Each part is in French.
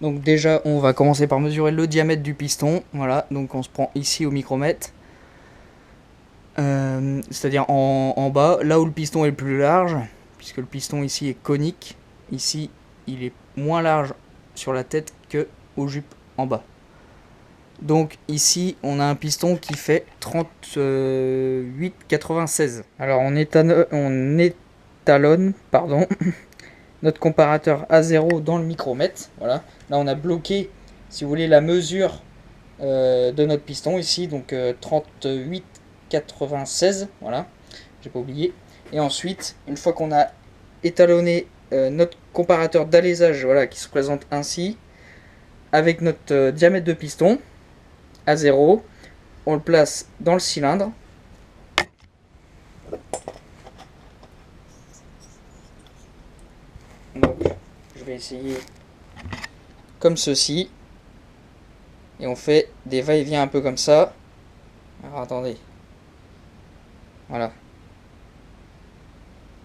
Donc déjà, on va commencer par mesurer le diamètre du piston. Voilà, donc on se prend ici au micromètre. C'est-à-dire en bas, là où le piston est le plus large, puisque le piston ici est conique. Ici, il est moins large sur la tête que au jupe en bas. Donc ici, on a un piston qui fait 38,96. Alors on étalonne notre comparateur A0 dans le micromètre. Voilà. Là, on a bloqué, si vous voulez, la mesure de notre piston ici. Donc 38,96. Voilà. J'ai pas oublié. Et ensuite, une fois qu'on a étalonné notre comparateur d'alésage, voilà, qui se présente ainsi, avec notre diamètre de piston A0, on le place dans le cylindre. Donc, je vais essayer comme ceci. Et on fait des va-et-vient un peu comme ça. Alors attendez. Voilà.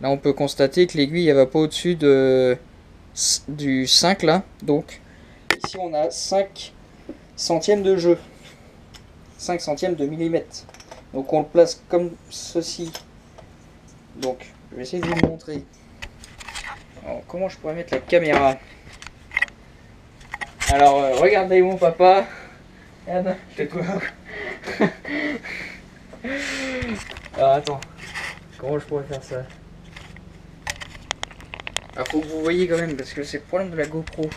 Là on peut constater que l'aiguille elle va pas au-dessus du 5 là. Donc ici on a 5 centièmes de jeu. 5 centièmes de millimètre. Donc on le place comme ceci. Donc je vais essayer de vous le montrer. Alors, comment je pourrais mettre la caméra? Alors regardez mon papa. Regarde, je fais quoi? Alors attends. Comment je pourrais faire ça? Alors faut que vous voyez quand même parce que c'est le problème de la GoPro.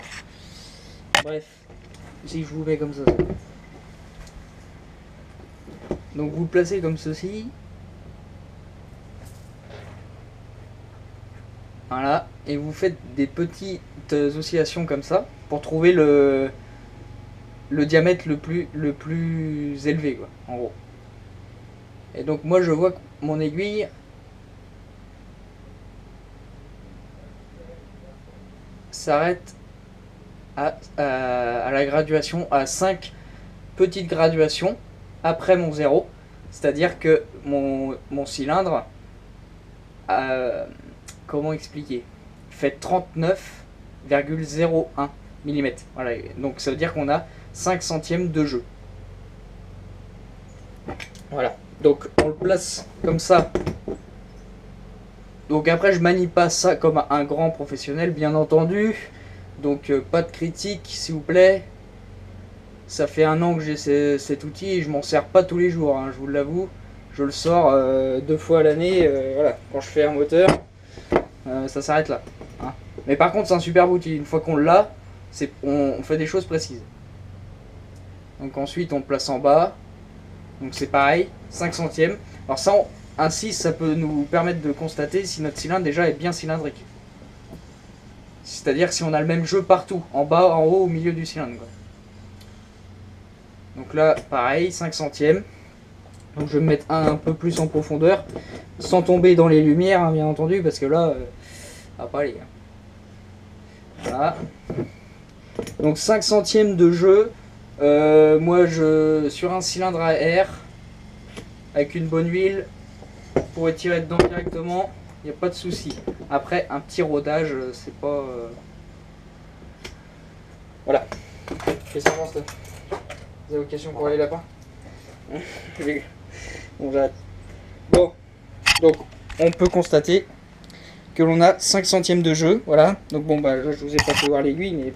Bref. Si je vous mets comme ça. Donc vous le placez comme ceci. Voilà. Et vous faites des petites oscillations comme ça pour trouver le diamètre le plus élevé, quoi, en gros. Et donc moi je vois que mon aiguille s'arrête à la graduation, à 5 petites graduations après mon zéro. C'est-à-dire que mon cylindre, comment expliquer, fait 39,01 mm. Voilà, donc ça veut dire qu'on a 5 centièmes de jeu. Voilà, donc on le place comme ça. Donc après je manie pas ça comme un grand professionnel, bien entendu. Donc pas de critique s'il vous plaît. Ça fait 1 an que j'ai cet outil et je m'en sers pas tous les jours, hein, je vous l'avoue. Je le sors 2 fois à l'année, voilà, quand je fais un moteur, ça s'arrête là. Hein. Mais par contre c'est un super outil, une fois qu'on l'a, on fait des choses précises. Donc ensuite on le place en bas, donc c'est pareil, 5 centièmes. Alors ça, ainsi ça peut nous permettre de constater si notre cylindre déjà est bien cylindrique. C'est-à-dire si on a le même jeu partout, en bas, en haut, au milieu du cylindre, quoi. Donc là, pareil, 5 centièmes. Donc je vais me mettre un peu plus en profondeur, sans tomber dans les lumières, hein, bien entendu, parce que là, ça va pas aller. Voilà. Donc 5 centièmes de jeu. Moi, sur un cylindre à air, avec une bonne huile, pour pourrez tirer dedans directement, il n'y a pas de souci. Après, un petit rodage, c'est pas... Voilà. Qu'est-ce que ça avance là? Des allocations pour les lapins. Bon, j'arrête. Bon, donc on peut constater que l'on a 5 centièmes de jeu, voilà. Donc bon, bah là, je vous ai pas fait voir l'aiguille, mais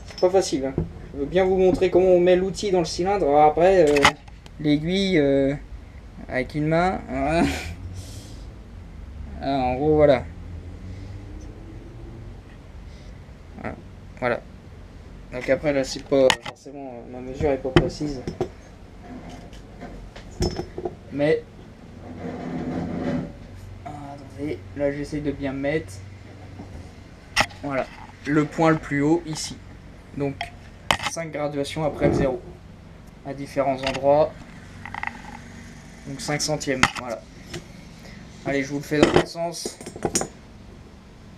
c'est pas facile, hein. Je veux bien vous montrer comment on met l'outil dans le cylindre. Alors après, l'aiguille avec une main, voilà. Alors, en gros, voilà. Voilà. Donc après là, c'est pas forcément, ma mesure est pas précise, mais attendez, là j'essaye de bien mettre. Voilà, le point le plus haut ici. Donc 5 graduations après le 0 à différents endroits. Donc 5 centièmes, voilà. Allez, je vous le fais dans le sens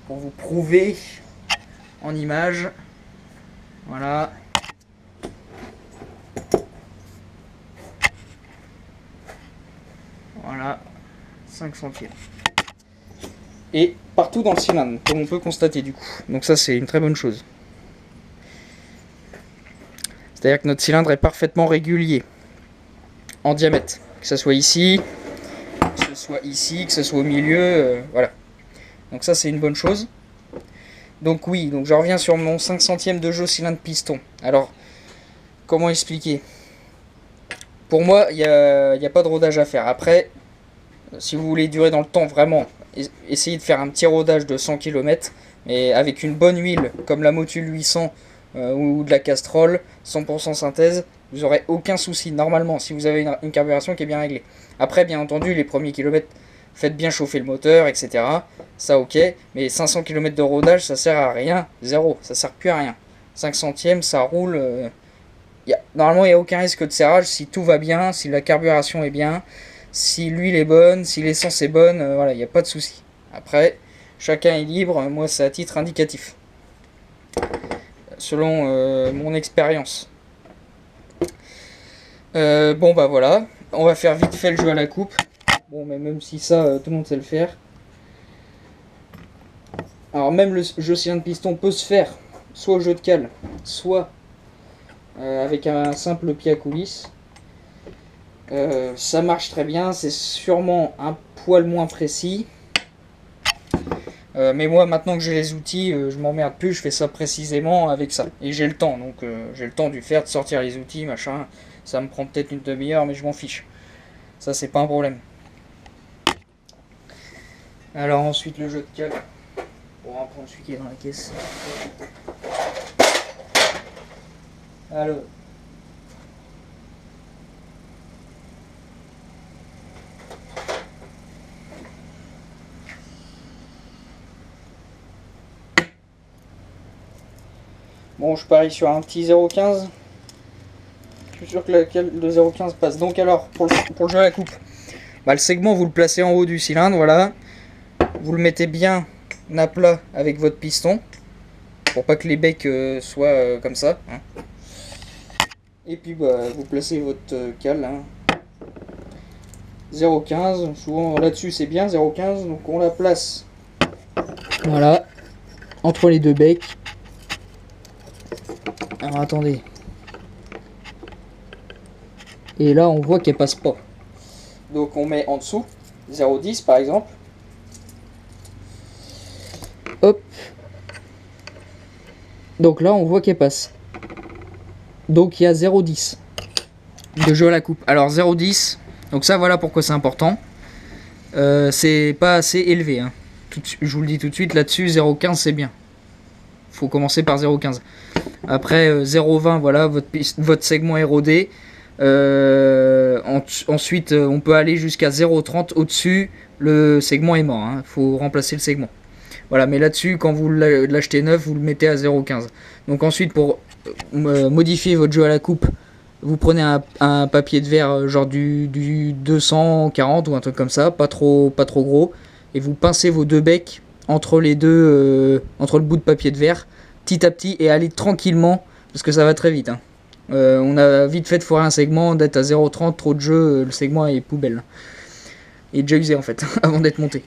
pour vous prouver en image. Voilà. Voilà, 5 centièmes. Et partout dans le cylindre, comme on peut constater du coup. Donc ça c'est une très bonne chose. C'est-à-dire que notre cylindre est parfaitement régulier en diamètre. Que ce soit ici, que ce soit ici, que ce soit au milieu, voilà. Donc ça c'est une bonne chose. Donc oui, donc je reviens sur mon 5 centièmes de jeu cylindre piston. Alors, comment expliquer? Pour moi, il n'y a pas de rodage à faire. Après, si vous voulez durer dans le temps, vraiment, essayez de faire un petit rodage de 100 km, mais avec une bonne huile, comme la Motul 800 ou de la Castrol, 100% synthèse, vous n'aurez aucun souci, normalement, si vous avez une carburation qui est bien réglée. Après, bien entendu, les premiers kilomètres, faites bien chauffer le moteur, etc. Ça, ok, mais 500 km de rodage, ça sert à rien, zéro, ça sert plus à rien. 5 centièmes, ça roule... Normalement, il n'y a aucun risque de serrage si tout va bien, si la carburation est bien, si l'huile est bonne, si l'essence est bonne, voilà, il n'y a pas de souci. Après, chacun est libre, moi c'est à titre indicatif, selon mon expérience. Bon bah voilà, on va faire vite fait le jeu à la coupe. Bon, mais même si ça, tout le monde sait le faire. Alors même le jeu cylindre piston peut se faire, soit au jeu de cale, soit avec un simple pied à coulisses. Ça marche très bien, c'est sûrement un poil moins précis. Mais moi maintenant que j'ai les outils, je m'emmerde plus, je fais ça précisément avec ça. Et j'ai le temps, donc j'ai le temps du faire, de sortir les outils, machin. Ça me prend peut-être une demi-heure, mais je m'en fiche. Ça c'est pas un problème. Alors ensuite le jeu de cale. On va prendre celui qui est dans la caisse. Alors. Bon, je parie sur un petit 0,15. Je suis sûr que le 0,15 passe. Donc alors, pour le jeu à la coupe, bah, le segment, vous le placez en haut du cylindre, voilà. Vous le mettez bien à plat avec votre piston, pour pas que les becs soient comme ça. Hein. Et puis bah, vous placez votre cale. Hein. 0,15, souvent là-dessus c'est bien 0,15, donc on la place. Voilà, entre les deux becs. Alors attendez. Et là on voit qu'elle passe pas. Donc on met en dessous, 0,10 par exemple. Hop. Donc là on voit qu'elle passe. Donc il y a 0,10 de jeu à la coupe. Alors 0,10, donc ça voilà pourquoi c'est important. C'est pas assez élevé. Hein. Je vous le dis tout de suite, là-dessus 0,15 c'est bien. Faut commencer par 0,15. Après 0,20, voilà, votre segment est rodé. Ensuite, on peut aller jusqu'à 0,30 au-dessus. Le segment est mort. Hein. Faut remplacer le segment. Voilà, mais là-dessus, quand vous l'achetez neuf, vous le mettez à 0,15. Donc ensuite, pour modifier votre jeu à la coupe, vous prenez un papier de verre genre du 240 ou un truc comme ça, pas trop gros, et vous pincez vos deux becs entre les deux, entre le bout de papier de verre, petit à petit, et allez tranquillement, parce que ça va très vite. Hein. On a vite fait de foirer un segment, d'être à 0,30, trop de jeu, le segment est poubelle. Il est déjà usé en fait, avant d'être monté.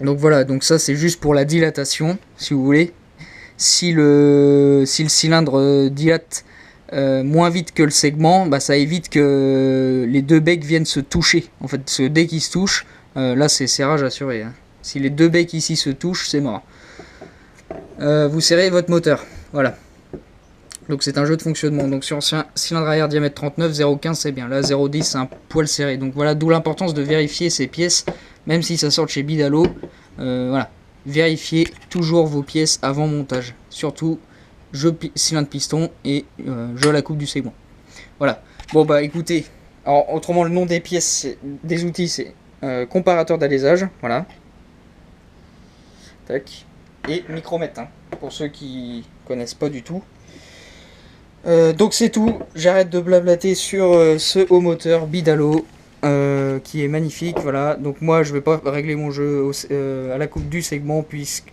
Donc voilà, donc ça c'est juste pour la dilatation, si vous voulez. Si le cylindre dilate moins vite que le segment, bah, ça évite que les deux becs viennent se toucher. En fait, dès qu'ils se touchent, là c'est serrage assuré. Hein. Si les deux becs ici se touchent, c'est mort. Vous serrez votre moteur, voilà. Donc c'est un jeu de fonctionnement. Donc sur un cylindre arrière diamètre 39, 0,15 c'est bien. Là 0,10 c'est un poil serré. Donc voilà, d'où l'importance de vérifier ces pièces, même si ça sort de chez Bidalo. Voilà, vérifiez toujours vos pièces avant montage. Surtout cylindre piston et jeu à la coupe du segment. Voilà. Bon bah écoutez, alors autrement le nom des pièces, des outils c'est comparateur d'alésage. Voilà. Tac. Et micromètre, hein, pour ceux qui connaissent pas du tout. Donc c'est tout, j'arrête de blablater sur ce haut moteur Bidalo qui est magnifique, voilà. Donc moi je vais pas régler mon jeu à la coupe du segment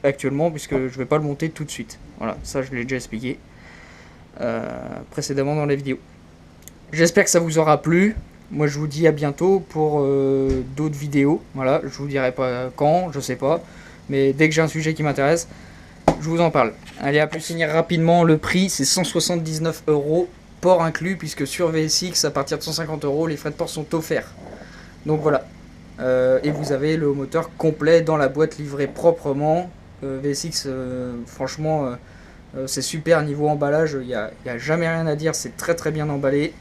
actuellement puisque je vais pas le monter tout de suite. Voilà, ça je l'ai déjà expliqué précédemment dans la vidéo. J'espère que ça vous aura plu. Moi je vous dis à bientôt pour d'autres vidéos. Voilà, je vous dirai pas quand, je sais pas. Mais dès que j'ai un sujet qui m'intéresse, je vous en parle. Allez, à plus, finir rapidement. Le prix, c'est 179 €. port inclus, puisque sur VSX, à partir de 150 €, les frais de port sont offerts. Donc voilà. Et vous avez le moteur complet dans la boîte livré proprement. VSX, franchement, c'est super niveau emballage, il n'y a jamais rien à dire, c'est très très bien emballé.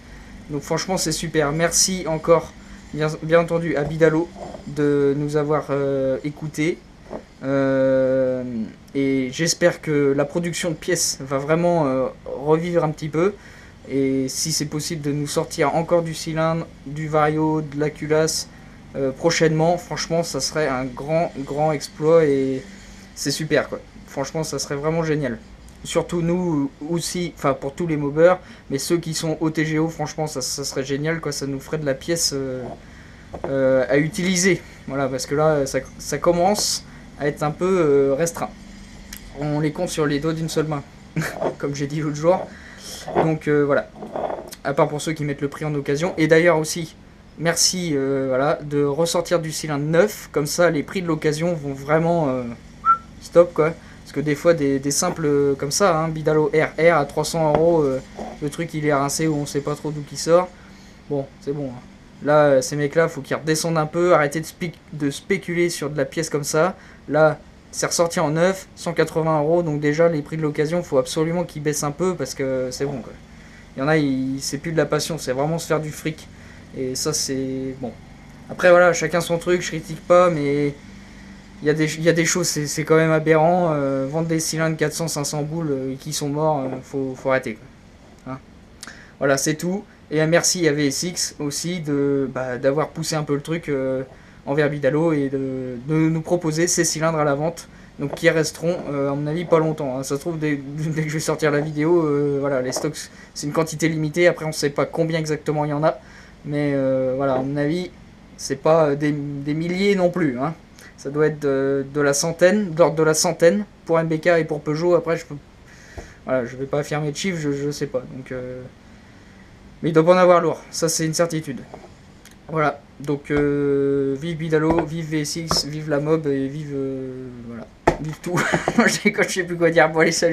Donc franchement c'est super. Merci encore, bien entendu, à Bidalo de nous avoir écoutés. Et j'espère que la production de pièces va vraiment revivre un petit peu. Et si c'est possible de nous sortir encore du cylindre, du vario, de la culasse prochainement, franchement ça serait un grand exploit et c'est super quoi. Franchement ça serait vraiment génial. Surtout nous aussi, enfin pour tous les mobbers, mais ceux qui sont au TGO, franchement ça serait génial quoi, ça nous ferait de la pièce à utiliser. Voilà, parce que là ça commence à être un peu restreint. On les compte sur les doigts d'une seule main, comme j'ai dit l'autre jour. Donc voilà, à part pour ceux qui mettent le prix en occasion. Et d'ailleurs aussi, merci voilà, de ressortir du cylindre neuf, comme ça les prix de l'occasion vont vraiment stop quoi. Parce que des fois des simples comme ça, hein, Bidalo RR à 300 €, le truc il est rincé ou on sait pas trop d'où il sort. Bon, c'est bon. Hein. Là, ces mecs là, faut qu'ils redescendent un peu, arrêter de spéculer sur de la pièce comme ça. Là, c'est ressorti en neuf, 180 €, donc déjà les prix de l'occasion, faut absolument qu'ils baissent un peu parce que c'est bon quoi. Il y en a, c'est plus de la passion, c'est vraiment se faire du fric. Et ça c'est bon. Après voilà, chacun son truc, je critique pas, mais il y a des choses, c'est quand même aberrant. Vendre des cylindres 400-500 boules qui sont morts, faut arrêter quoi. Hein, voilà, c'est tout. Et merci à VSX aussi d'avoir poussé un peu le truc envers Bidalo et de nous proposer ces cylindres à la vente. Donc qui resteront à mon avis pas longtemps. Hein. Ça se trouve dès que je vais sortir la vidéo, voilà, les stocks c'est une quantité limitée. Après on sait pas combien exactement il y en a. Mais voilà, à mon avis, c'est pas des milliers non plus. Hein. Ça doit être de la centaine, de l'ordre de la centaine pour MBK et pour Peugeot. Après voilà, je vais pas affirmer de chiffre, je sais pas. Donc mais il doit pas en avoir lourd, ça c'est une certitude. Voilà, donc vive Bidalo, vive VSX, vive la mob et vive voilà, vive tout. Je sais plus quoi dire. Bon allez, salut.